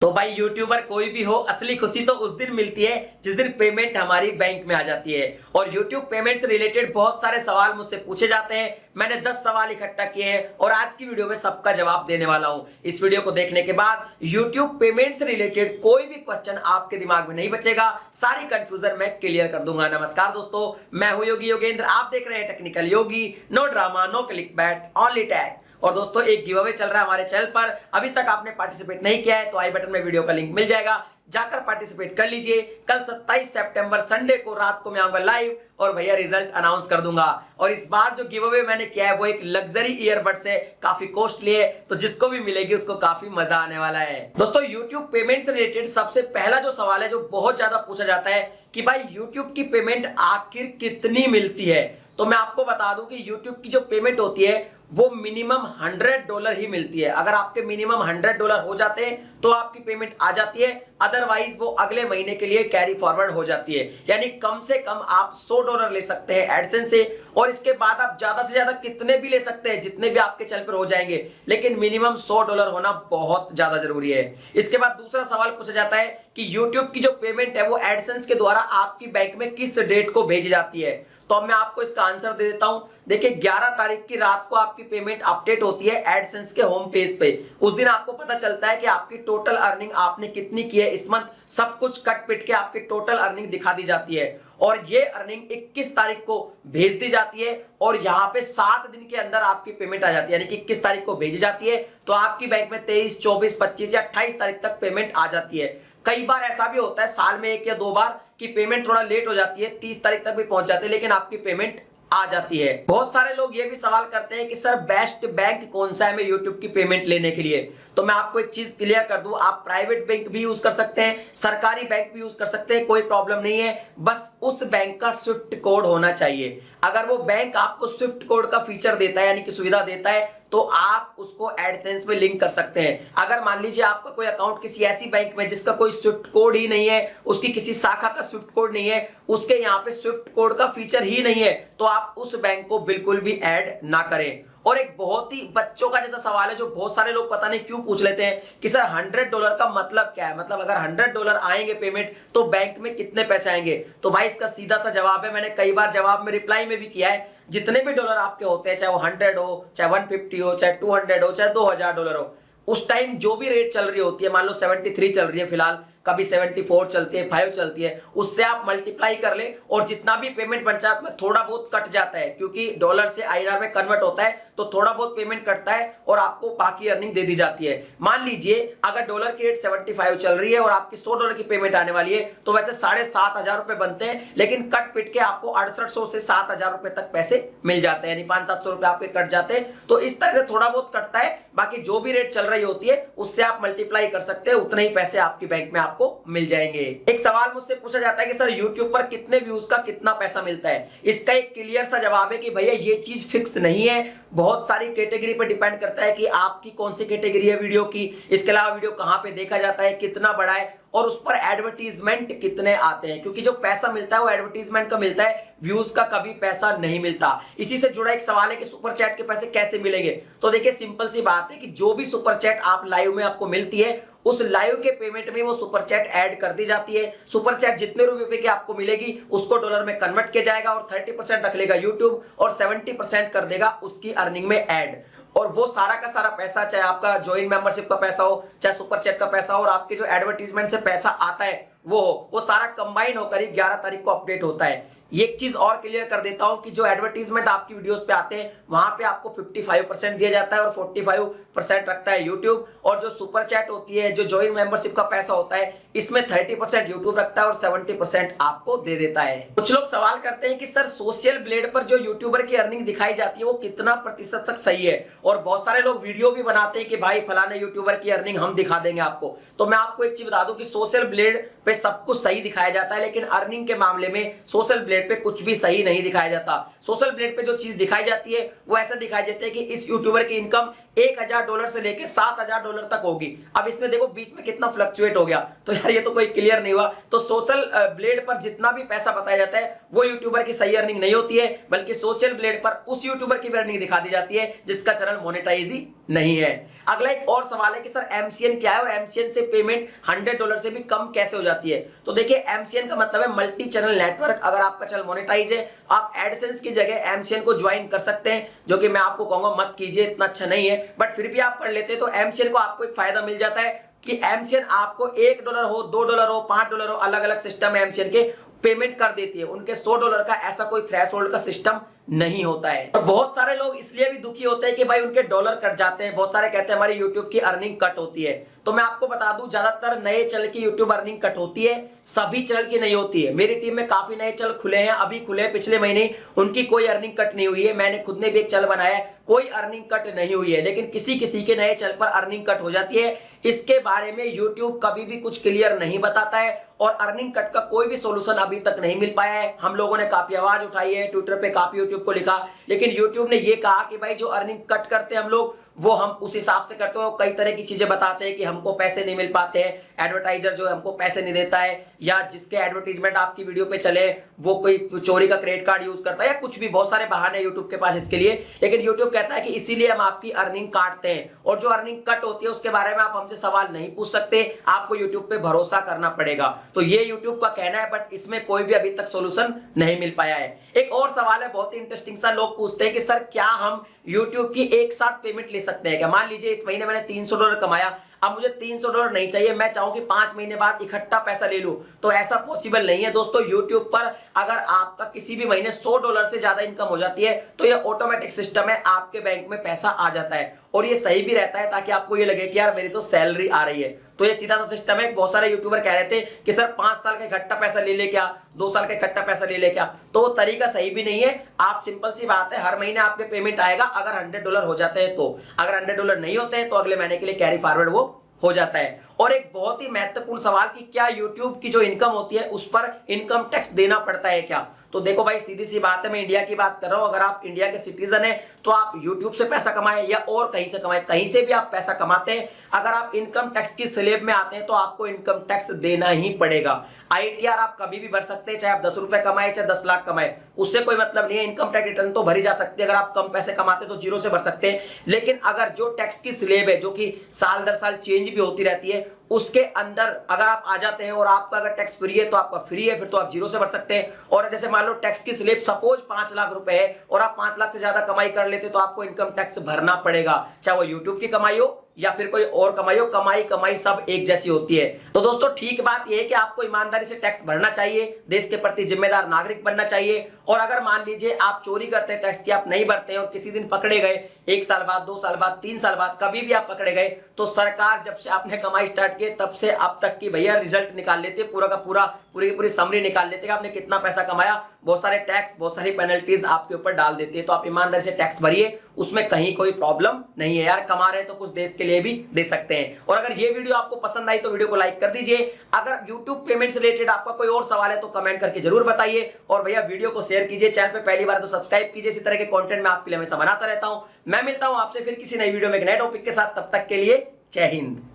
तो भाई यूट्यूबर कोई भी हो, असली खुशी तो उस दिन मिलती है जिस दिन पेमेंट हमारी बैंक में आ जाती है। और यूट्यूब पेमेंट से रिलेटेड बहुत सारे सवाल मुझसे पूछे जाते हैं। मैंने 10 सवाल इकट्ठा किए हैं और आज की वीडियो में सबका जवाब देने वाला हूं। इस वीडियो को देखने के बाद यूट्यूब पेमेंट से रिलेटेड कोई भी क्वेश्चन आपके दिमाग में नहीं बचेगा, सारी कंफ्यूजन मैं क्लियर कर दूंगा। नमस्कार दोस्तों, मैं हूं योगी योगेंद्र, आप देख रहे हैं technical Yogi. No drama, no clickbait, only tag. और दोस्तों एक गिव अवे चल रहा है हमारे चैनल पर। अभी तक आपने पार्टिसिपेट नहीं किया है तो आई बटन में वीडियो का लिंक मिल जाएगा, जाकर पार्टिसिपेट कर लीजिए। कल 27 सितंबर संडे को रात को मैं आऊंगा लाइव और भैया रिजल्ट अनाउंस कर दूंगा। और इस बार जो गिव अवे मैंने किया है वो एक लग्जरी ईयरबड्स है, काफी कॉस्टली है, तो जिसको भी मिलेगी उसको काफी मजा आने वाला है। दोस्तों यूट्यूब पेमेंट से रिलेटेड सबसे पहला जो सवाल है जो बहुत ज्यादा पूछा जाता है कि भाई यूट्यूब की पेमेंट आखिर कितनी मिलती है। तो मैं आपको बता दूं कि यूट्यूब की जो पेमेंट होती है वो मिनिमम $100 ही मिलती है। अगर आपके मिनिमम $100 हो जाते हैं तो आपकी पेमेंट आ जाती है, अदरवाइज वो अगले महीने के लिए कैरी फॉरवर्ड हो जाती है। यानी कम से कम आप $100 ले सकते हैं एडसेंस से, और इसके बाद आप ज्यादा से ज्यादा कितने भी ले सकते हैं, जितने भी आपके चैनल पर हो जाएंगे, लेकिन मिनिमम $100 होना बहुत ज्यादा जरूरी है। इसके बाद दूसरा सवाल पूछा जाता है कि यूट्यूब की जो पेमेंट है वो एडसेंस के द्वारा आपकी बैंक में किस डेट को भेजी जाती है। तो अब मैं आपको इसका आंसर दे देता हूं। देखिए 11 तारीख की रात को आपकी पेमेंट अपडेट होती है एडसेंस के होम पेज पे। उस दिन आपको पता चलता है कि आपकी टोटल अर्निंग आपने कितनी की है इस मंथ, सब कुछ कट पिट के आपकी टोटल अर्निंग दिखा दी जाती है। और ये अर्निंग 21 तारीख को भेज दी जाती है और यहाँ पे 7 दिन के अंदर आपकी पेमेंट आ जाती है। यानी कि 21 तारीख को भेजी जाती है तो आपकी बैंक में 23, 24, 25 या 28 तारीख तक पेमेंट आ जाती है। कई बार ऐसा भी होता है साल में 1 या 2 बार कि पेमेंट थोड़ा लेट हो जाती है, 30 तारीख तक भी पहुंच जाती है, लेकिन आपकी पेमेंट आ जाती है। बहुत सारे लोग ये भी सवाल करते हैं कि सर बेस्ट बैंक कौन सा है मैं यूट्यूब की पेमेंट लेने के लिए। तो मैं आपको एक चीज क्लियर कर दूं, आप प्राइवेट बैंक भी यूज कर सकते हैं, सरकारी बैंक भी यूज कर सकते हैं, कोई प्रॉब्लम नहीं है। बस उस बैंक का स्विफ्ट कोड होना चाहिए। अगर वो बैंक आपको स्विफ्ट कोड का फीचर देता है, यानी कि सुविधा देता है, तो आप उसको एडसेंस में लिंक कर सकते हैं। अगर मान लीजिए आपका कोई अकाउंट किसी ऐसी बैंक में जिसका कोई स्विफ्ट कोड ही नहीं है, उसकी किसी शाखा का स्विफ्ट कोड नहीं है, उसके यहाँ पे स्विफ्ट कोड का फीचर ही नहीं है, तो आप उस बैंक को बिल्कुल भी ऐड ना करें। और एक बहुत ही बच्चों का जैसा सवाल है जो बहुत सारे लोग पता नहीं क्यों पूछ लेते हैं कि सर $100 का मतलब क्या है, मतलब अगर $100 आएंगे पेमेंट तो बैंक में कितने पैसे आएंगे। तो भाई इसका सीधा सा जवाब है, मैंने कई बार जवाब में रिप्लाई में भी किया है, जितने भी डॉलर आपके होते हैं, चाहे वो 100 हो, चाहे 150 हो, चाहे 200 हो, चाहे $2000 हो, उस टाइम जो भी रेट चल रही होती है, मान लो 73 चल रही है फिलहाल, कभी 74 चलती है, 5 चलती है, उससे आप मल्टीप्लाई कर ले और जितना भी पेमेंट बन जाता है थोड़ा बहुत कट जाता है, क्योंकि डॉलर से आईएनआर में कन्वर्ट होता है तो थोड़ा बहुत पेमेंट कटता है और आपको बाकी अर्निंग दे दी जाती है। मान लीजिए अगर डॉलर की रेट 75 चल रही है और आपकी $100 की पेमेंट आने वाली है, तो वैसे 7500 रुपए बनते हैं, लेकिन कट पिट के आपको 6800 से 7000 रुपए तक पैसे मिल जाते हैं, यानी 500-700 रुपए आपके कट जाते हैं। तो इस तरह से थोड़ा बहुत कटता है, बाकी जो भी रेट चल रही होती है उससे आप मल्टीप्लाई कर सकते हैं, उतने ही पैसे आपकी बैंक में आपको मिल जाएंगे। एक सवाल मुझसे पूछा जाता है कि सर YouTube पर कितने व्यूज का कितना पैसा मिलता है। इसका एक क्लियर सा जवाब है कि भैया ये चीज फिक्स नहीं है, बहुत सारी कैटेगरी पर डिपेंड करता है कि आपकी कौन सी कैटेगरी है वीडियो की, इसके अलावा वीडियो कहां पे देखा जाता है, कितना बड़ा है, और उस पर एडवर्टीजमेंट कितने आते हैं, क्योंकि जो पैसा मिलता है वो एडवर्टीजमेंट का मिलता है, व्यूज का कभी पैसा नहीं मिलता। इसी से जुड़ा एक सवाल है कि सुपर चैट के पैसे कैसे मिलेंगे। तो देखिए सिंपल सी बात है कि जो भी सुपर चैट आप लाइव में आपको मिलती है, उस लाइव के पेमेंट में वो सुपर चैट ऐड कर दी जाती है। सुपर चैट जितने रुपए की आपको मिलेगी उसको डॉलर में कन्वर्ट किया जाएगा और 30% रख लेगा यूट्यूब और 70% कर देगा उसकी अर्निंग में ऐड। और वो सारा का सारा पैसा, चाहे आपका ज्वाइन मेंबरशिप का पैसा हो, चाहे सुपर चैट का पैसा हो, और आपके जो एडवर्टीजमेंट से पैसा आता है वो सारा कंबाइन होकर ही 11 तारीख को अपडेट होता है। ये एक चीज और क्लियर कर देता हूं कि जो एडवर्टीजमेंट आपकी वीडियोस पे आते हैं वहां पे आपको 55% दिया जाता है और 45% रखता है यूट्यूब, और जो सुपर चैट होती है, जो ज्वाइन मेंबरशिप का पैसा होता है, इसमें 30% यूट्यूब रखता है और 70% आपको दे देता है। कुछ लोग सवाल करते हैं कि सर सोशल ब्लेड पर जो यूट्यूबर की अर्निंग दिखाई जाती है वो कितना प्रतिशत तक सही है, और बहुत सारे लोग वीडियो भी बनाते हैं कि भाई फलाने यूट्यूबर की अर्निंग हम दिखा देंगे आपको। तो मैं आपको एक चीज बता दूं कि सोशल ब्लेड पे सब कुछ सही दिखाया जाता है, लेकिन अर्निंग के मामले में सोशल ब्लेड पे कुछ भी सही नहीं दिखाया जाता। सोशल ब्लेड पे जो चीज दिखाई जाती है वो ऐसा दिखाई जाता है कि इस यूट्यूबर की इनकम $1000 से लेके $7000 तक होगी। अब इसमें देखो बीच में कितना फ्लक्चुएट हो गया, तो यार ये तो कोई क्लियर नहीं हुआ। तो सोशल ब्लेड पर जितना भी पैसा बताया जाता है वो यूट्यूबर की सही अर्निंग नहीं होती है, बल्कि सोशल ब्लेड पर उस यूट्यूबर की भी अर्निंग दिखा दी जाती है जिसका चैनल मोनेटाइज ही नहीं है। अगला एक और सवाल है कि सर एमसीएन क्या है और एमसीएन से पेमेंट $100 से भी कम कैसे हो जाती है। तो देखिए एमसीएन का मतलब है मल्टी चैनल नेटवर्क। अगर आपका चैनल मोनेटाइज है, आप एडसेंस की जगह एमसीएन को ज्वाइन कर सकते हैं, जो कि मैं आपको कहूंगा मत कीजिए, इतना अच्छा नहीं है, बट फिर भी आप कर लेते हैं तो एमसीएन को आपको एक फायदा मिल जाता है कि एमसीएन आपको $1 हो, $2 हो, $5 हो, अलग अलग सिस्टम है एमसीएन के, पेमेंट कर देती है। उनके $100 का ऐसा कोई थ्रेशोल्ड का सिस्टम नहीं होता है। और बहुत सारे लोग इसलिए भी दुखी होते हैं कि भाई उनके डॉलर कट जाते हैं। बहुत सारे कहते हैं हमारी यूट्यूब की अर्निंग कट होती है। तो मैं आपको बता दूं, ज्यादातर नए चैनल की यूट्यूब अर्निंग कट होती है, सभी चैनल की नहीं होती है। मेरी टीम में काफी नए चैनल खुले हैं, अभी खुले हैं पिछले महीने, उनकी कोई अर्निंग कट नहीं हुई है। मैंने खुद ने भी एक चैनल बनाया है, कोई अर्निंग कट नहीं हुई है, लेकिन किसी किसी के नए चैनल पर अर्निंग कट हो जाती है। इसके बारे में यूट्यूब कभी भी कुछ क्लियर नहीं बताता है और अर्निंग कट का कोई भी सॉल्यूशन अभी तक नहीं मिल पाया है। हम लोगों ने काफी आवाज उठाई है, ट्विटर पे काफी यूट्यूब को लिखा, लेकिन यूट्यूब ने ये कहा कि भाई जो अर्निंग कट करते हैं हम लोग वो हम उस हिसाब से करते हो। कई तरह की चीजें बताते हैं कि हमको पैसे नहीं मिल पाते हैं, एडवर्टाइजर जो है हमको पैसे नहीं देता है, या जिसके एडवर्टीजमेंट आपकी वीडियो पे चले वो कोई चोरी का क्रेडिट कार्ड यूज करता है, या कुछ भी बहुत सारे बहाने यूट्यूब के पास इसके लिए। लेकिन यूट्यूब कहता है कि इसीलिए हम आपकी अर्निंग काटते हैं, और जो अर्निंग कट होती है उसके बारे में आप हमसे सवाल नहीं पूछ सकते, आपको यूट्यूब पे भरोसा करना पड़ेगा। तो ये यूट्यूब का कहना है, बट इसमें कोई भी अभी तक सोल्यूशन नहीं मिल पाया है। एक और सवाल है बहुत ही इंटरेस्टिंग सा, लोग पूछते हैं कि सर क्या हम यूट्यूब की एक साथ पेमेंट ले सकते हैं क्या। मान लीजिए इस महीने मैंने $300 कमाया, अब मुझे $300 नहीं चाहिए, मैं चाहूं कि 5 महीने बाद इकट्ठा पैसा ले लूं, तो ऐसा पॉसिबल नहीं है दोस्तों। यूट्यूब पर अगर आपका किसी भी महीने $100 से ज्यादा इनकम हो जाती है तो ये ऑटोमेटिक सिस्टम है, आपके बैंक में पैसा आ जाता है, और ये सही भी रहता है ताकि आपको ये लगे कि यार मेरी तो सैलरी आ रही है। तो ये सीधा सा सिस्टम है। बहुत सारे यूट्यूबर कह रहे थे कि सर 5 साल का इकट्ठा पैसा ले क्या, 2 साल का इकट्ठा पैसा ले क्या, तो वो तरीका सही भी नहीं है। आप सिंपल सी बात है, हर महीने आपके पेमेंट आएगा अगर $100 हो जाते हैं तो, अगर $100 नहीं होते हैं तो अगले महीने के लिए कैरी फॉरवर्ड वो हो जाता है। और एक बहुत ही महत्वपूर्ण सवाल कि क्या यूट्यूब की जो इनकम होती है उस पर इनकम टैक्स देना पड़ता है क्या। तो देखो भाई सीधी सी बात है, मैं इंडिया की बात कर रहा हूं, अगर आप इंडिया के सिटीजन हैं तो आप यूट्यूब से पैसा कमाएं या और कहीं से कमाएं, कहीं से भी आप पैसा कमाते हैं, अगर आप इनकम टैक्स की स्लैब में आते हैं तो आपको इनकम टैक्स देना ही पड़ेगा। ITR आप कभी भी भर सकते हैं, चाहे आप 10 रुपए कमाए चाहे 10 लाख कमाए, उससे कोई मतलब नहीं है। इनकम टैक्स रिटर्न तो भरी जा सकती है, अगर आप कम पैसे कमाते तो 0 से भर सकते हैं। लेकिन अगर जो टैक्स की स्लैब है जो कि साल दर साल चेंज भी होती रहती है, उसके अंदर अगर आप आ जाते हैं और आपका अगर टैक्स फ्री है तो आपका फ्री है, फिर तो आप 0 से भर सकते हैं। और जैसे मान लो टैक्स की स्लैब सपोज 5 लाख रुपए है और आप 5 लाख से ज्यादा कमाई कर लेते तो आपको इनकम टैक्स भरना पड़ेगा, चाहे वो यूट्यूब की कमाई हो या फिर कोई और कमाई हो। कमाई सब एक जैसी होती है। तो दोस्तों ठीक बात यह है कि आपको ईमानदारी से टैक्स भरना चाहिए, देश के प्रति जिम्मेदार नागरिक बनना चाहिए। और अगर मान लीजिए आप चोरी करते हैं टैक्स की, आप नहीं भरते हैं और किसी दिन पकड़े गए, 1 साल बाद, 2 साल बाद, 3 साल बाद, कभी भी आप पकड़े गए, तो सरकार जब से आपने कमाई स्टार्ट की तब से अब तक की भैया रिजल्ट निकाल लेते, पूरा का पूरा पूरी की पूरी समरी निकाल लेते कि आपने कितना पैसा कमाया। बहुत सारे टैक्स, बहुत सारी पेनल्टीज आपके ऊपर डाल देते हैं। तो आप ईमानदारी से टैक्स भरिए, उसमें कहीं कोई प्रॉब्लम नहीं है यार। कमा रहे तो कुछ देश के लिए भी दे सकते हैं। और अगर ये वीडियो आपको पसंद आई तो वीडियो को लाइक कर दीजिए। अगर YouTube पेमेंट से रिलेटेड आपका कोई और सवाल है तो कमेंट करके जरूर बताइए। और भैया वीडियो को शेयर कीजिए, चैनल पे पहली बार तो सब्सक्राइब कीजिए। इसी तरह के कंटेंट मैं आपके लिए हमेशा बनाता रहता हूं। मैं मिलता हूं आपसे फिर किसी नई वीडियो में एक नए टॉपिक के साथ, तब तक के लिए जय हिंद।